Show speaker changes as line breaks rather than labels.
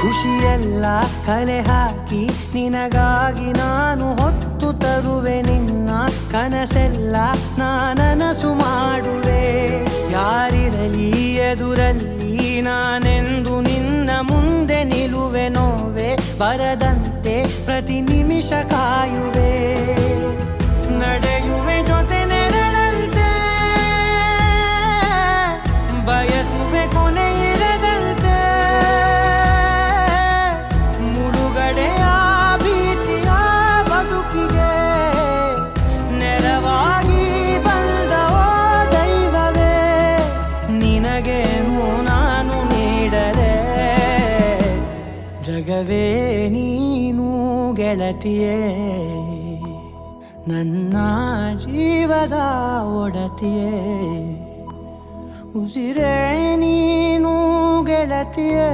ಖುಷಿಯೆಲ್ಲ ಕಲೆ ಹಾಕಿ ನಿನಗಾಗಿ ನಾನು ಹೊತ್ತು ತರುವೆ ನಿನ್ನ ಕನಸೆಲ್ಲ ನಾನನಸು ಮಾಡುವೆ. ಯಾರಿರಲಿ ಎದುರಲ್ಲಿ ನಾನೆಂದು ನಿನ್ನ ಮುಂದೆ ನಿಲ್ಲುವೆ. ನೋವೆ ಬರದಂತೆ ಪ್ರತಿ ನಿಮಿಷ ಕಾಯುವೆ. ನಡೆಯುವೆ ಜೊತೆ ನೆರಳಂತೆ, ಬಯಸುವೆ ಕೊನೆ ಇರದಂತೆ. ಮುಳುಗಡೆಯ ಭೀತಿಯ ಬದುಕಿಗೆ ನೆರವಾಗಿ ಬಂದವೋ ದೈವವೇ. ನಿನಗೇನು ನಾನು ನೀಡಲೆ ಜಗವೇ ನೀನು ಗೆಳತಿಯೇ. ನನ್ನ ಜೀವದ ಒಡತಿಯೇ, ಉಸಿರೇ ನೀನು ಗೆಳತಿಯೇ.